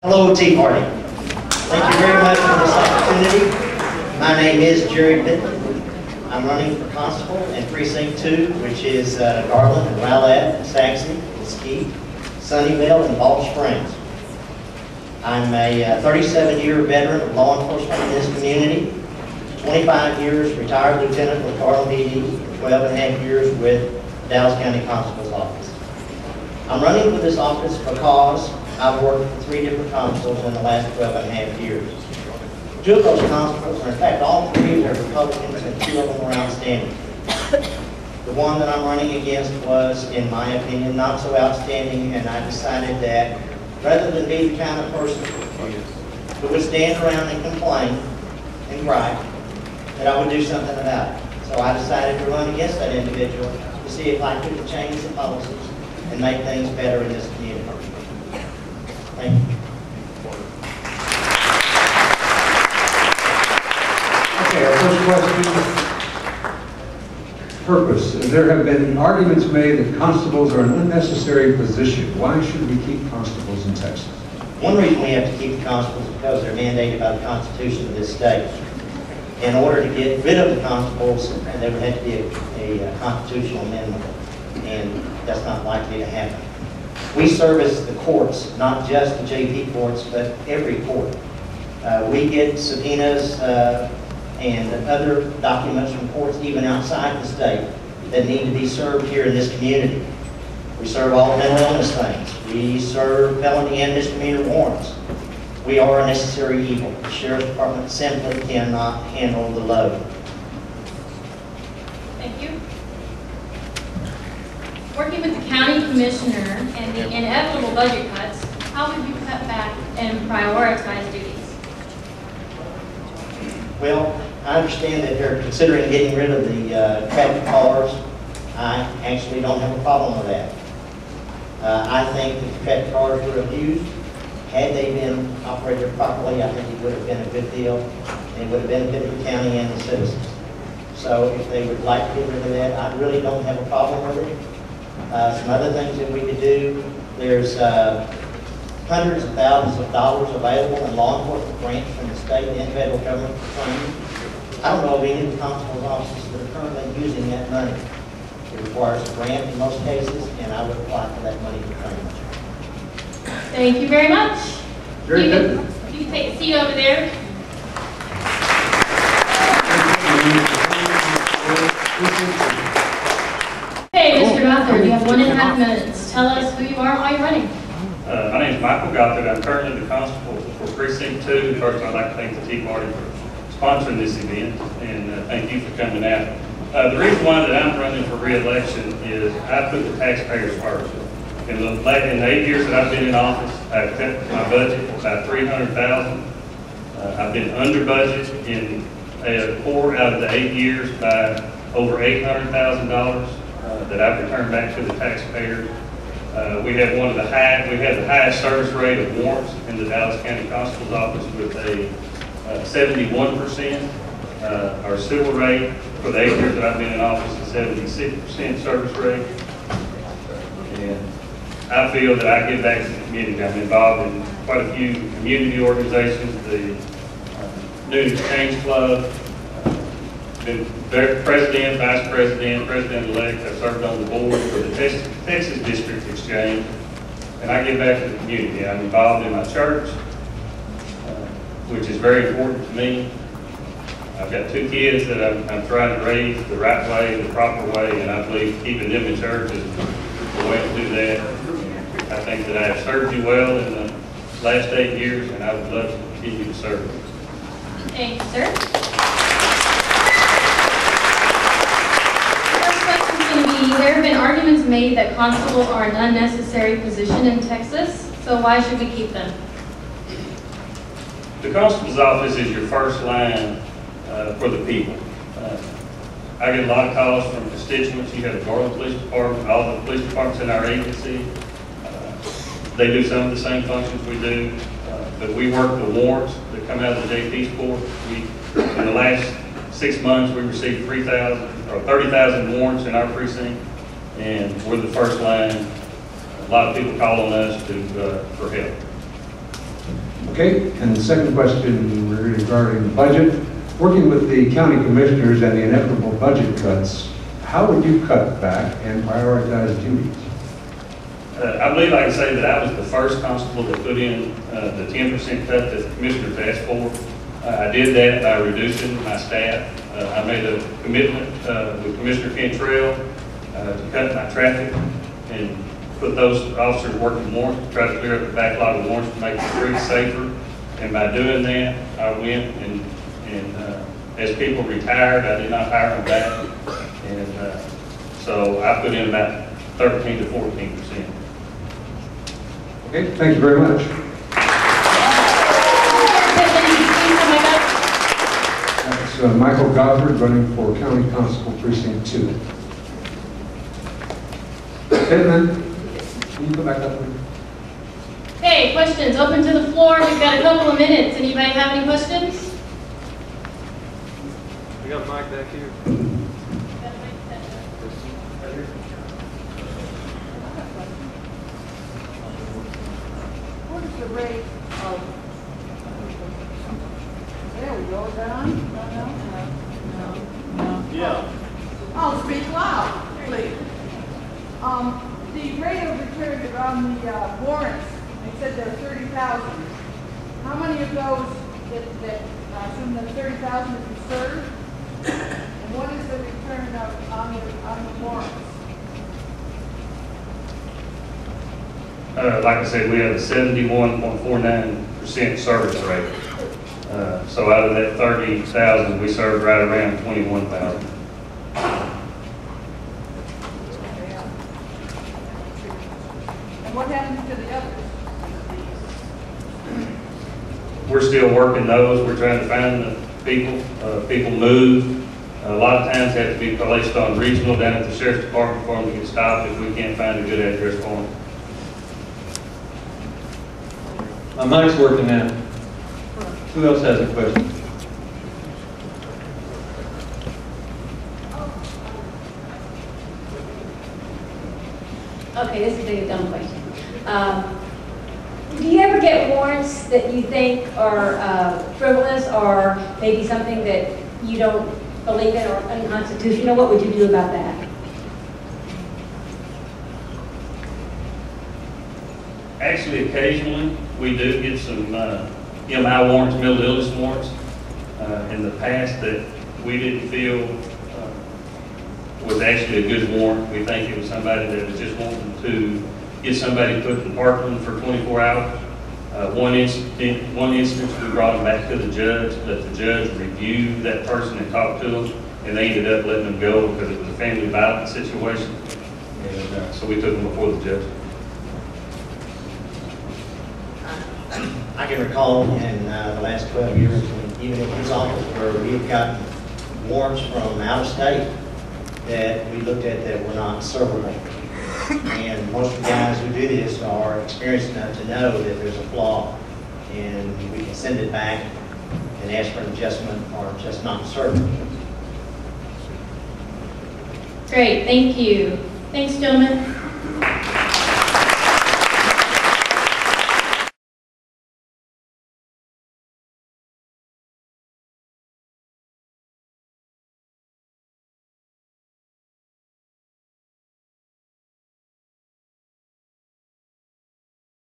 Hello, Tea Party. Thank you very much for this opportunity. My name is Jerry Pittman. I'm running for Constable in Precinct 2, which is Garland and Rowlett and Saxon, Mesquite, Sunnyvale, and Bald Springs. I'm a 37-year veteran of law enforcement in this community, 25 years retired lieutenant with Garland PD, 12 and a half years with Dallas County Constable's Office. I'm running for this office because I've worked for 3 different constables in the last 12 and a half years. 2 of those constables, or in fact all 3 are Republicans and 2 of them were outstanding. The one that I'm running against was, in my opinion, not so outstanding, and I decided that rather than be the kind of person who would stand around and complain and gripe, that I would do something about it. So I decided to run against that individual to see if I could change the policies and make things better in this community. Thank you. Okay, our first question. Purpose. There have been arguments made that constables are an unnecessary position. Why should we keep constables in Texas? One reason we have to keep the constables is because they're mandated by the Constitution of this state. In order to get rid of the constables, there would have to be a constitutional amendment, and that's not likely to happen. We service the courts, not just the JP courts, but every court. We get subpoenas and other documents from courts even outside the state that need to be served here in this community. We serve all mental illness things. We serve felony and misdemeanor warrants. We are a necessary evil. The Sheriff's Department simply cannot handle the load. Thank you. Working with the county commissioner and the inevitable budget cuts, how would you cut back and prioritize duties? Well, I understand that they're considering getting rid of the traffic cars. I actually don't have a problem with that. I think that the traffic cars were abused. Had they been operated properly, I think it would have been a good deal, and it would have benefited the county and the citizens. So if they would like to get rid of that, I really don't have a problem with it. Some other things that we could do, there's hundreds of thousands of dollars available in law enforcement grants from the state and federal government for training. I don't know of any of the constable's offices that are currently using that money. It requires a grant in most cases, and I would apply for that money for training. Thank you very much. Very good. You can take a seat over there. Hey, Mr. Gothard, you have 1.5 minutes. Tell us who you are and why you're running. My name is Michael Gothard. I'm currently the constable for Precinct 2. First, I'd like to thank the Tea Party for sponsoring this event, and thank you for coming out. The reason why that I'm running for re-election is I put the taxpayers first. In the 8 years that I've been in office, I've cut my budget about $300,000. I've been under budget in 4 out of the 8 years by over $800,000 that I've returned back to the taxpayers. We have the highest service rate of warrants in the Dallas County Constable's Office with a 71%. Our civil rate for the 8 years that I've been in office is 76% service rate. And I feel that I give back to the community. I'm involved in quite a few community organizations, the New Exchange Club, been president, vice president, president-elect. I've served on the board for the Texas District Exchange, and I give back to the community. I'm involved in my church, which is very important to me. I've got 2 kids that I'm trying to raise the right way, the proper way, and I believe keeping them in church is the way to do that. I think that I have served you well in the last 8 years, and I would love to continue to serve you. Thank you, sir. First question is going to be, there have been arguments made that constables are an unnecessary position in Texas, so why should we keep them? The constable's office is your first line for the people. I get a lot of calls from constituents. You have the Garland Police Department, all the police departments in our agency. They do some of the same functions we do, but we work the warrants that come out of the JP's court. In the last 6 months, we received 30,000 warrants in our precinct, and we're the first line. A lot of people call on us for help. Okay, and the second question regarding budget. Working with the county commissioners and the inevitable budget cuts, how would you cut back and prioritize duties? I believe I can say that I was the first constable to put in the 10% cut that the commissioners asked for. I did that by reducing my staff. I made a commitment with Commissioner Cantrell to cut my traffic and put those officers working warrants to try to clear up the backlog of warrants to make the streets safer. And by doing that, I went and as people retired, I did not hire them back. And so I put in about 13 to 14%. Okay, thank you very much. That's Michael Gothard, running for County Constable Precinct 2. Pittman, can you go back up? Okay, questions open to the floor. We've got a couple of minutes. Anybody have any questions? We got a mic back here. What is the rate of, there we go, Don? No. Yeah. Oh, speak loud, please. The rate of return on the warrants, they said there are 30,000. How many of those that assume that 30,000 have been served? And what is the return on the warrants? Like I said, we have a 71.49% service rate. So out of that 30,000, we served right around 21,000. And what happens to the others? We're still working those. We're trying to find the people. People move. A lot of times have to be placed on regional down at the sheriff's department for them to get stopped if we can't find a good address for them. My mic's working now. Who else has a question? Okay, this is a dumb question. Do you ever get warrants that you think are frivolous or maybe something that you don't believe in or unconstitutional? What would you do about that? Actually, occasionally, we do get some MI warrants, mental illness warrants, in the past that we didn't feel was actually a good warrant. We think it was somebody that was just wanting to get somebody put in Parkland for 24 hours. One instance, we brought them back to the judge, let the judge review that person and talk to them, and they ended up letting them go because it was a family violence situation. And so we took them before the judge. I can recall in the last 12 years, even in his office, where we've gotten warrants from out of state that we looked at that were not servable. And most of the guys who do this are experienced enough to know that there's a flaw, and we can send it back and ask for an adjustment or just not servable. Great, thank you. Thanks, gentlemen.